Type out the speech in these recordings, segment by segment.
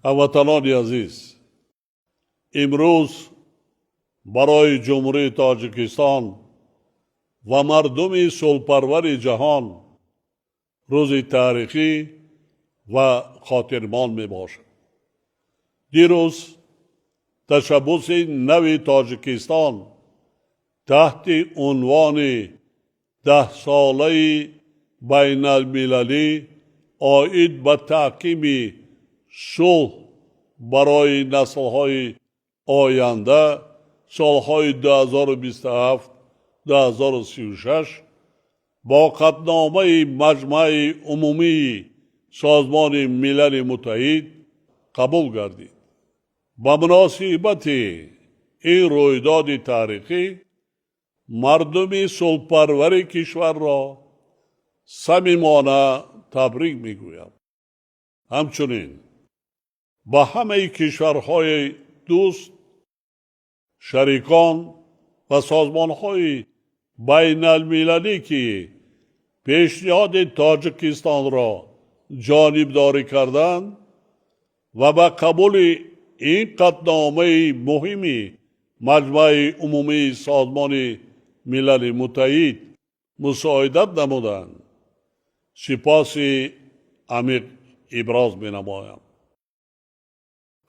هموطنان عزیز، امروز برای جمهوری تاجیکستان و مردم صلح‌پرور جهان روز تاریخی و خاطرمان می باشد. دیروز تشبث نو تاجیکستان تحت عنوان 10 ساله بین المللی آید به تحکیم صلح برای نسل‌های آینده سالهای 2027-2036 با قطعنامه مجمع عمومی سازمان ملل متحد قبول گردید. به مناسبت این رویداد تاریخی مردم صلح‌پرور کشور را صمیمانه تبریک میگویم. همچنین به همه کشورهای دوست، شریکان و سازمانهای بین المللی که پیشنهاد تاجیکستان را جانبداری کردند و به قبول این قطعنامه مهمی مجمع عمومی سازمان ملل متحد مساعدت نمودند، سپاس عمیق ابراز می‌نمایم.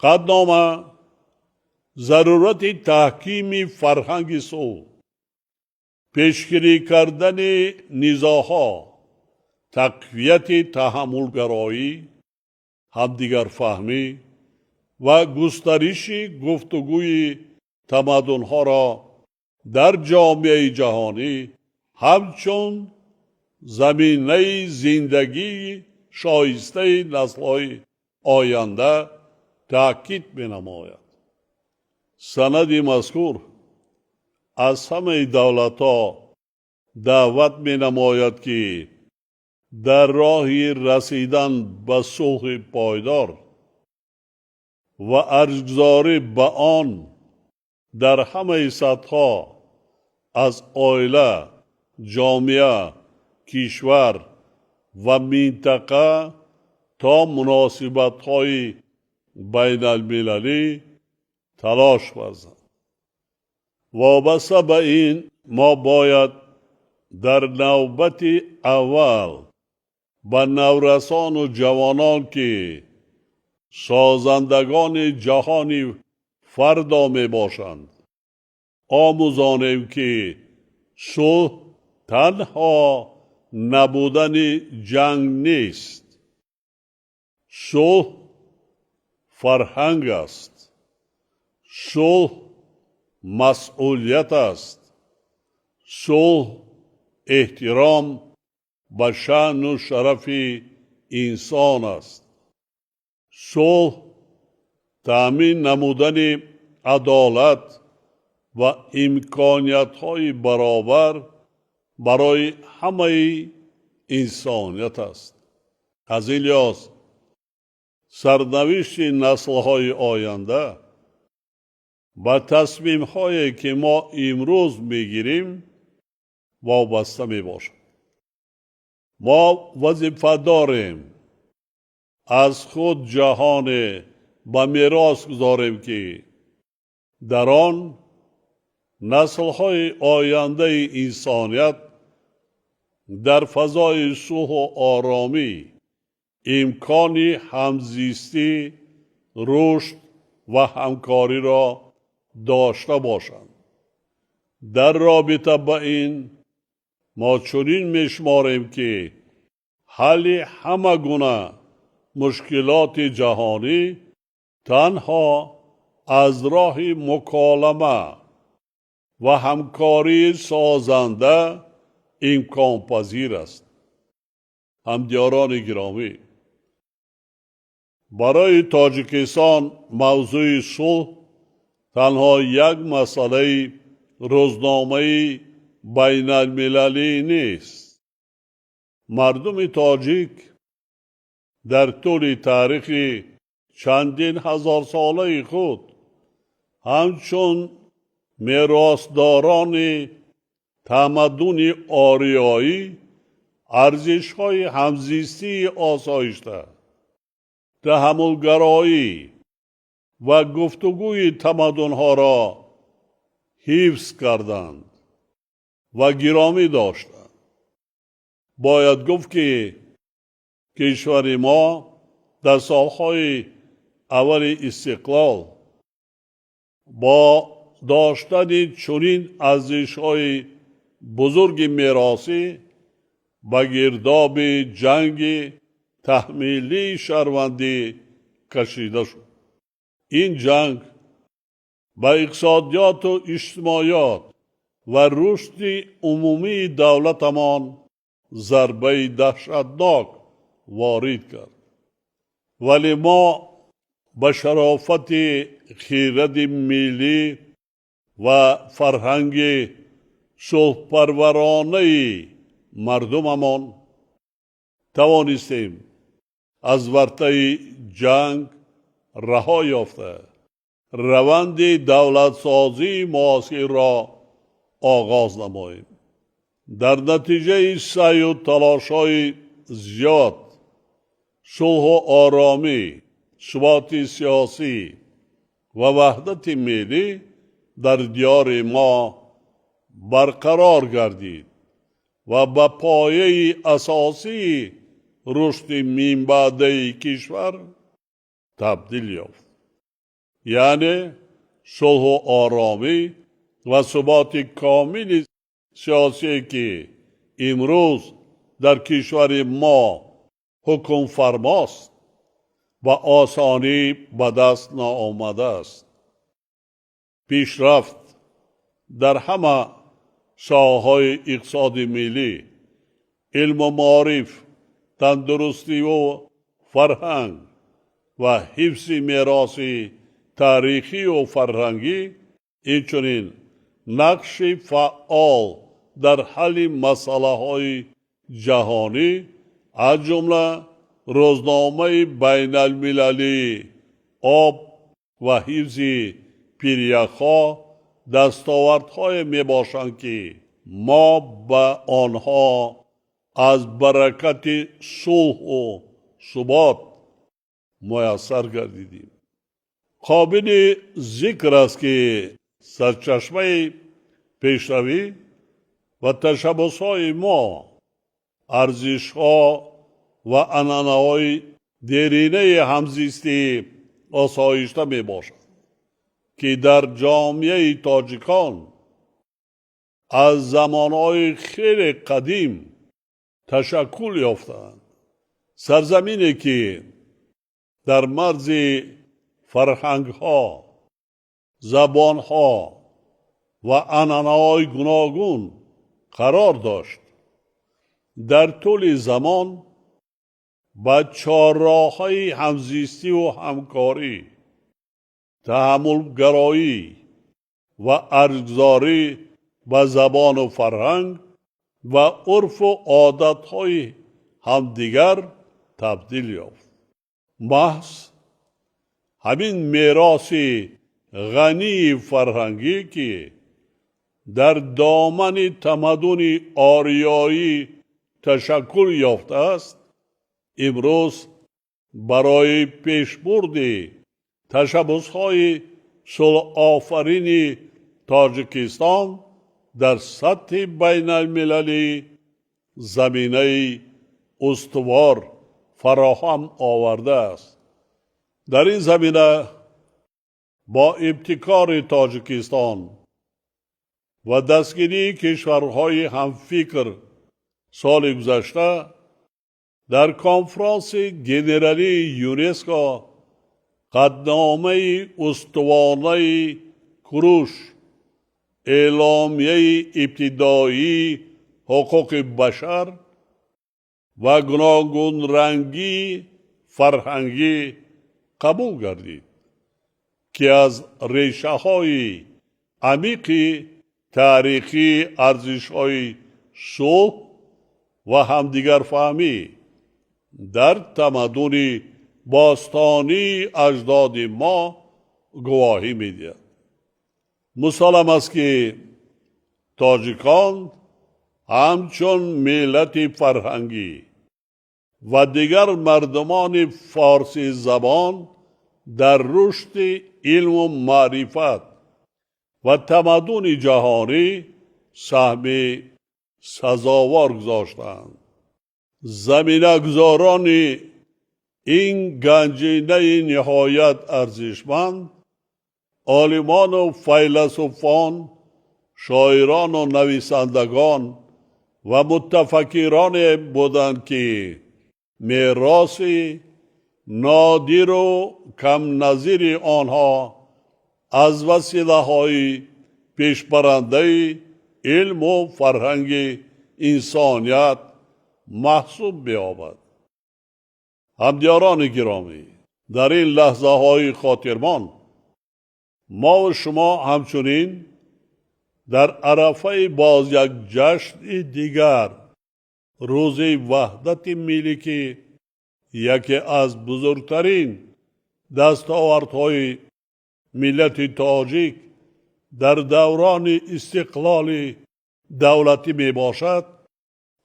قطعنامه ضرورت تحکیم فرهنگ صلح، پیشگیری کردن نزاع‌ها، تقویت تحملگرایی، همدیگر فهمی و گسترش گفتگوی تمدن‌ها را در جامعه جهانی همچون زمینه زندگی شایسته نسل‌های آینده تأکید می‌نماید. سند مذکور از همه دولت‌ها دعوت می‌نماید که در راه رسیدن به صلح پایدار و ارزگذاری به آن در همه سطح‌ها از عائله، جامعه، کشور و منطقه تا مناسبت‌های بین المللی تلاش ورزد. وابسته به این ما باید در نوبت اول به نورسان و جوانان که سازندگان جهانی فردا می باشند آموزانیم که صلح تنها نبودن جنگ نیست. صلح فرهنگ است. صلح مسئولیت است. صلح احترام به شأن و شرف انسان است. صلح تأمین نمودن عدالت و امکانیت‌های برابر برای همه انسانیت است. از این لحاظ سرنوشت نسل‌های آینده به تصمیم‌هایی که ما امروز می‌گیریم وابسته می‌باشد. ما وظیفه داریم از خود جهان به میراث گذاریم که در آن نسل‌های آینده انسانیت در فضای صلح و آرامی امکان همزیستی، رشد و همکاری را داشته باشند. در رابطه با این ما چنین میشماریم که حل همه گونه مشکلات جهانی تنها از راه مکالمه و همکاری سازنده امکان پذیر است. همدیاران گرامی، برای تاجیکستان موضوع صلح تنها یک مسئله روزنامه‌ای بین المللی نیست. مردم تاجیک در طول تاریخ چندین هزار ساله خود همچون میراثداران تمدن آریایی ارزش‌های همزیستی آسایشته، تحملگرایی و گفتگوی تمدنها را حفظ کردند و گرامی داشتند. باید گفت که کشور ما در سالهای اول استقلال با داشتن چنین ارزش‌های بزرگ میراثی به گرداب جنگ تحمیلی شهروندی کشیده شد. این جنگ به اقتصادیات و اجتماعیات و رشد عمومی دولتمان ضربه دهشتناک وارد کرد. ولی ما به شرافت خیرت ملی و فرهنگ صلح‌پرورانه مردممان توانستیم از ورطه جنگ رها یافته روند دولت سازی معاصر را آغاز نماییم. در نتیجه سعی و تلاش‌های زیاد، صلح و آرامی، ثبات سیاسی و وحدت ملی در دیار ما برقرار گردید و به پایه اساسی رشد من بعده کشور تبدیل یافت. یعنی صلح و آرامی و ثبات کامل سیاسی که امروز در کشور ما حکم فرماست و آسانی به دست ناآمده است. پیشرفت در همه ساحه‌های اقتصاد ملی، علم و معارف، تندرستی و فرهنگ و حفظ میراث تاریخی و فرهنگی، اینچنین نقش فعال در حل مسائل جهانی از جمله روزنامه بین المللی آب و حفظ پیریخ‌ها دستاوردهای می باشند که ما به آنها از برکت صلح و ثبات میسر گردیدیم. قابل ذکر است که سرچشمه پیشروی و تشبس‌های ما ارزش‌ها و عنعنه‌های دیرینه همزیستی آسایشته می باشد که در جامعه تاجیکان از زمانهای خیلی قدیم تشکل یافتند. سرزمینی که در مرز فرهنگ‌ها، زبان‌ها و عنعنه‌های گوناگون قرار داشت. در طول زمان با چهارراه‌های همزیستی و همکاری، تحملگرایی و ارزش‌گذاری به زبان و فرهنگ و عرف و عادت‌های همدیگر تبدیل یافت. محض همین میراث غنی فرهنگی که در دامن تمدن آریایی تشکل یافته است، امروز برای پیشبرد تشبس‌های صلح آفرین تاجیکستان در سطح بین المللی زمینه استوار فراهم آورده است. در این زمینه با ابتکار تاجیکستان و دستگیری کشورهای همفکر سال گذشته در کنفرانس جنرالی یونسکو قطعنامه استوانه کروش، اعلامیه ابتدایی حقوق بشر و گوناگون رنگی فرهنگی قبول گردید که از ریشه های عمیق تاریخی ارزش‌های صلح و همدیگر فهمی در تمدن باستانی اجداد ما گواهی می‌دهد. مسلم است که تاجیکان همچون ملت فرهنگی و دیگر مردمان فارسی زبان در رشد علم و معرفت و تمدن جهانی سهم سزاوار گذاشتند. زمینه‌گذاران این گنجینه نهایت ارزشمند عالمان و فیلسوفان، شاعران و نویسندگان و متفکران بودند که میراث نادر و کم نظیر آنها از وسیله‌های پیشبرنده علم و فرهنگ انسانیت محسوب بیابد. همدیاران گرامی، در این لحظه های خاطرمان ما و شما همچنین در عرفه باز یک جشن دیگر، روز وحدت ملی که یکی از بزرگترین دستاوردهای ملت تاجیک در دوران استقلال دولتی می باشد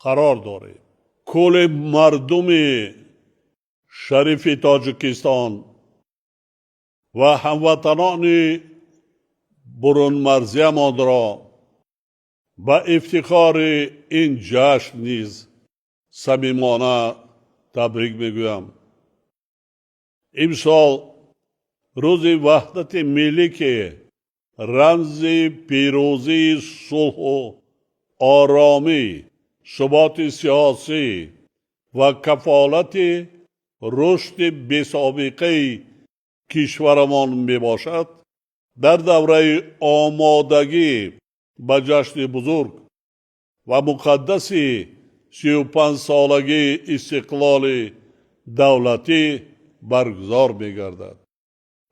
قرار داریم. کل مردم شریف تاجیکستان و هموطنان برون مرزی ما را با افتخار این جشن نیز صمیمانه تبریک میگویم. امسال روز وحدت ملی که رمز پیروزی، صلح و آرامی، ثبات سیاسی و کفالت رشد بی‌سابقه کشورمان می باشد، در دوره آمادگی به جشن بزرگ و مقدس 35 سالگی استقلال دولتی برگزار می گردد.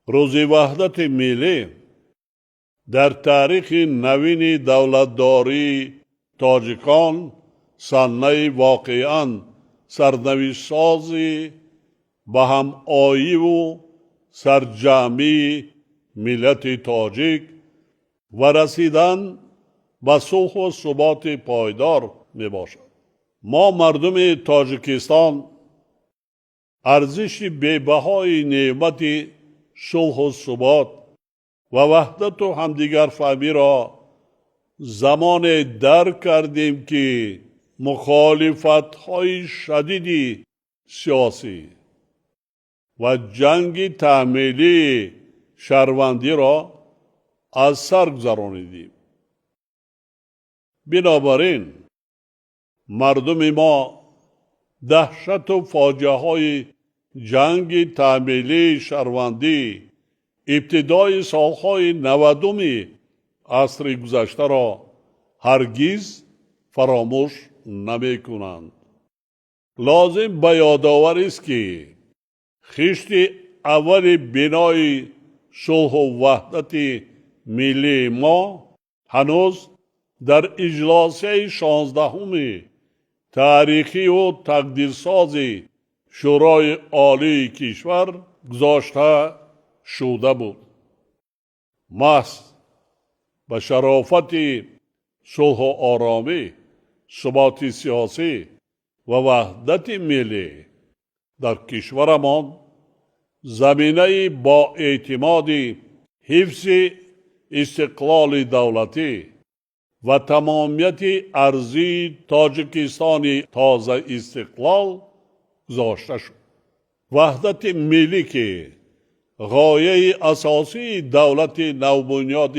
روز وحدت ملی در تاریخ نوین دولتداری تاجیکان صحنه واقعاً سرنوشت سازی به هم آیی و سرجمی ملت تاجیک و رسیدن به صلح و ثبات پایدار می باشد. ما مردم تاجیکستان ارزش بی‌بهای نعمت صلح و ثبات و وحدت و همدیگر فهمی را زمان درک کردیم که مخالفت‌های شدید سیاسی و جنگ تحمیلی شهروندی را از سر گذرانیدیم. بنابراین مردم ما دهشت و فاجعه های جنگ تحمیلی شهروندی ابتدای سالهای 90 عصر گذشته را هرگز فراموش نمی کنند. لازم به یادآوری است که خشت اول بنای صلح و وحدت ملی ما هنوز در اجلاس 16 تاریخی و تقدیرساز شورای عالی کشور گذاشته شده بود. محض به شرافت صلح و آرامی، ثبات سیاسی و وحدت ملی در کشورمان زمینه با اعتماد حفظ استقلال دولتی و تمامیت ارضی تاجیکستان تازه استقلال گذاشته شد. وحدت ملی که غایه اساسی دولت نوبنیاد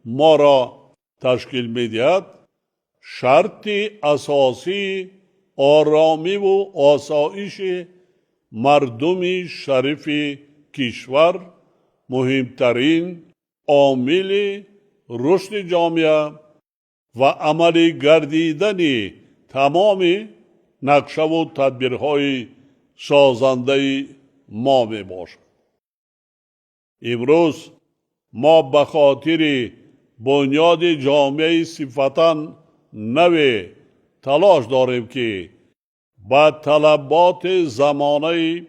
ما را تشکیل می‌دهد، شرط اساسی آرامی و آسایش مردم شریف کشور، مهمترین عامل رشد جامعه و عملی گردیدن تمام نقشه و تدبیرهای سازنده ما می باشد. امروز ما به خاطر بنیاد جامعه صفتاً نو تلاش داریم که با طلبات زمانه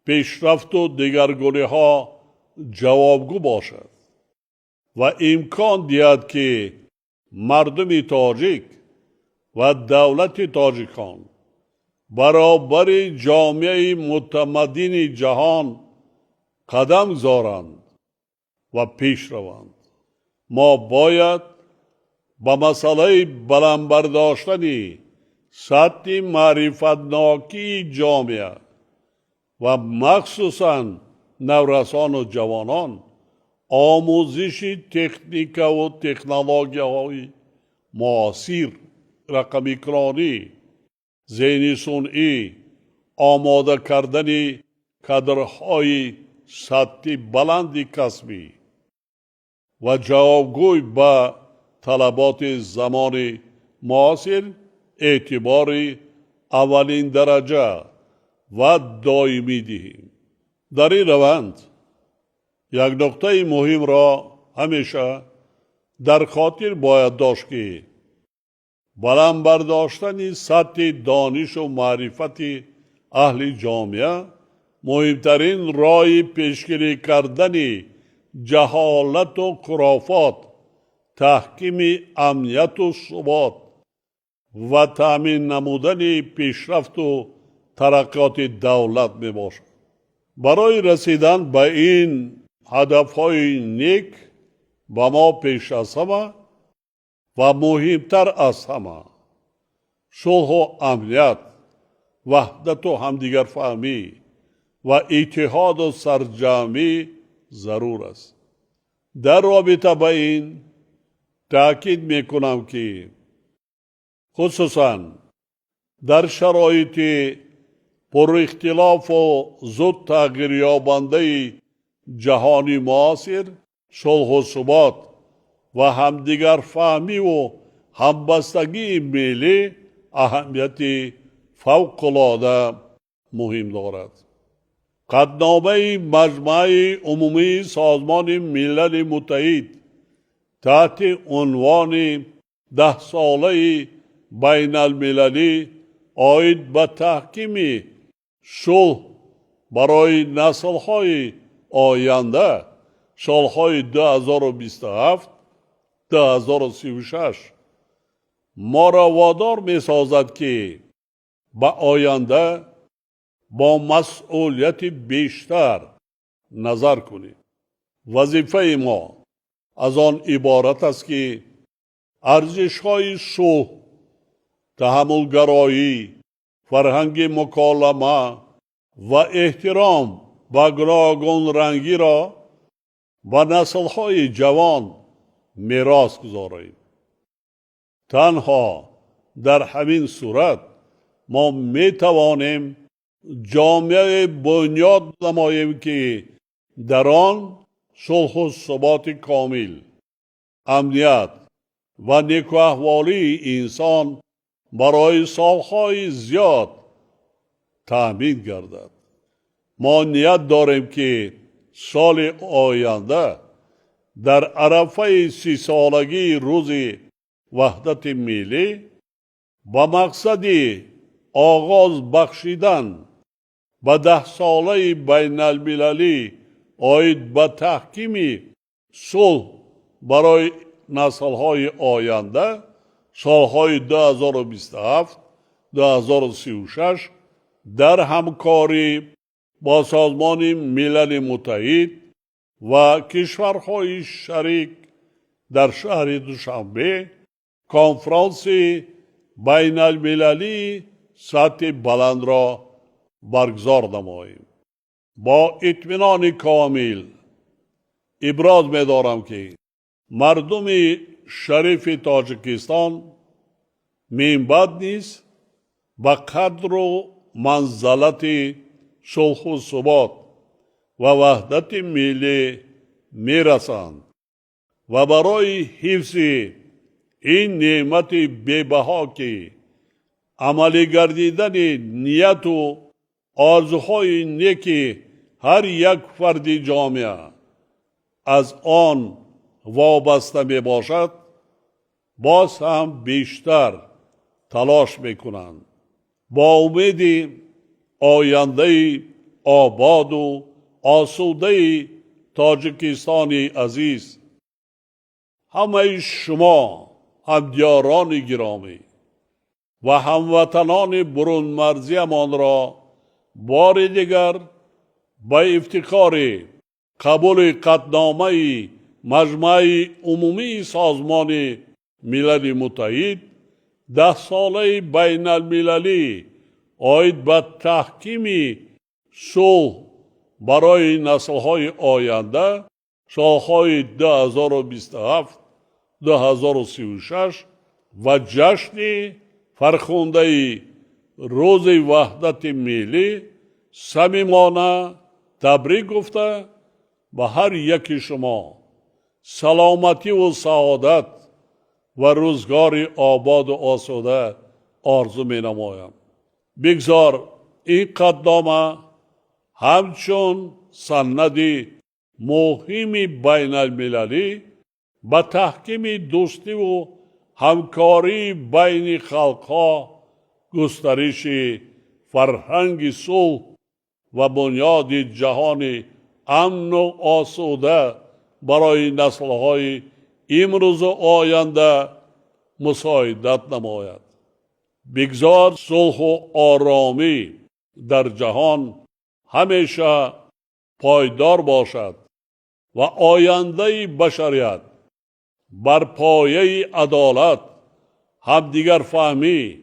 پیشرفت و دگرگونی ها جوابگو باشد و امکان دهد که مردم تاجیک و دولت تاجیکان برابر جامعه متمدن جهان قدم گذارند و پیش روند. ما باید با مسئله بلند برداشتن سطح معرفتناکی جامعه و مخصوصاً نورسان و جوانان آموزش تکنیک و تکنولوژی های معاصر، رقمی‌گرایی، ذهن صنعی، آماده کردن کادرهای سطح بلند کسبی و جوابگوی به طلبات زمان معاصر اعتبار اولین درجه و دائمی دهیم. در این روند یک نکته مهم را همیشه در خاطر باید داشت که بلند برداشتن سطح دانش و معرفت اهل جامعه مهمترین راه پیشگیری کردن جهالت و خرافات، تحکیم امنیت و ثبات و تامین نمودن پیشرفت و ترقیات دولت می باشد. برای رسیدن به این هدفهای نیک با ما پیش از همه و مهمتر از همه صلح و امنیت، وحدت و همدیگر فهمی و اتحاد و سرجمی ضرور است. در رابطه با این تأکید میکنم که خصوصا در شرایط پر اختلاف و زود تغییر یابنده جهانی معاصر صلح و ثبات و همدیگر فهمی و همبستگی ملی اهمیت فوق‌العاده مهم دارد. قطعنامه مجمع عمومی سازمان ملل متحد تحت عنوان 10 ساله بین المللی عاید به تحکیم صلح برای نسل‌های آینده سالهای 2027 2036 ما را وادار می سازد که به آینده با مسئولیت بیشتر نظر کنیم. وظیفه ما از آن عبارت است که ارزش‌های صلح، تحملگرایی، فرهنگ مکالمه و احترام و گوناگون رنگی را به نسل‌های جوان میراث گذاریم. تنها در همین صورت ما می توانیم جامعه بنیاد نماییم که در آن صلح و ثبات کامل، امنیت و نیک احوالی انسان برای سالهای زیاد تأمین گردد. ما نیت داریم که سال آینده در عرفه 30 سالگی روز وحدت ملی با مقصد آغاز بخشیدن به 10 ساله بین المللی عاید به تحکیم صلح برای نسل‌های آینده سالهای 2027 2036 در همکاری با سازمان ملل متحد و کشورهای شریک در شهر دوشنبه کنفرانس بین المللی سطح بلند را برگزار نماییم. با اطمینان کامل ابراز می دارم که مردم شریف تاجیکستان من بعد نیز با قدر و منزلت صلح و ثبات و وحدت ملی می رسند و برای حفظ این نعمت بی‌بها که عملی گردیدن نیت و آرزوهای نیک هر یک فرد جامعه از آن وابسته می باشد، باز هم بیشتر تلاش می کنند. با امید آینده آباد و آسوده تاجیکستان عزیز، همه شما همدیاران گرامی و هموطنان برون مرزیمان را بار دیگر به افتخار قبول قطعنامه مجمع عمومی سازمان ملل متحد 10 ساله بین المللی آید به تحکیم صلح برای نسل‌های آینده سالهای 2027 2036 و جشن فرخنده روز وحدت ملی صمیمانه تبریک گفته به هر یک شما سلامتی و سعادت و روزگار آباد و آسوده آرزو می نمایم. بگذار این قدنامه همچون سند مهم بین المللی به تحکیم دوستی و همکاری بین خلقها، گسترش فرهنگ صلح و بنیاد جهان امن و آسوده برای نسل‌های امروز و آینده مساعدت نماید. بگذار صلح و آرامی در جهان همیشه پایدار باشد و آینده بشریت بر پایه عدالت، همدیگر فهمی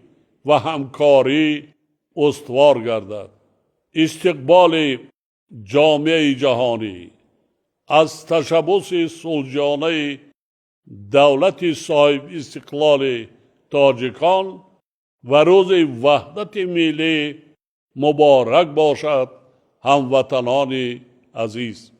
و همکاری استوار گردد. استقبال جامعه جهانی از تشبث صلحجویانه دولت صاحب استقلال تاجیکان و روز وحدت ملی مبارک باشد. هموطنان عزیز،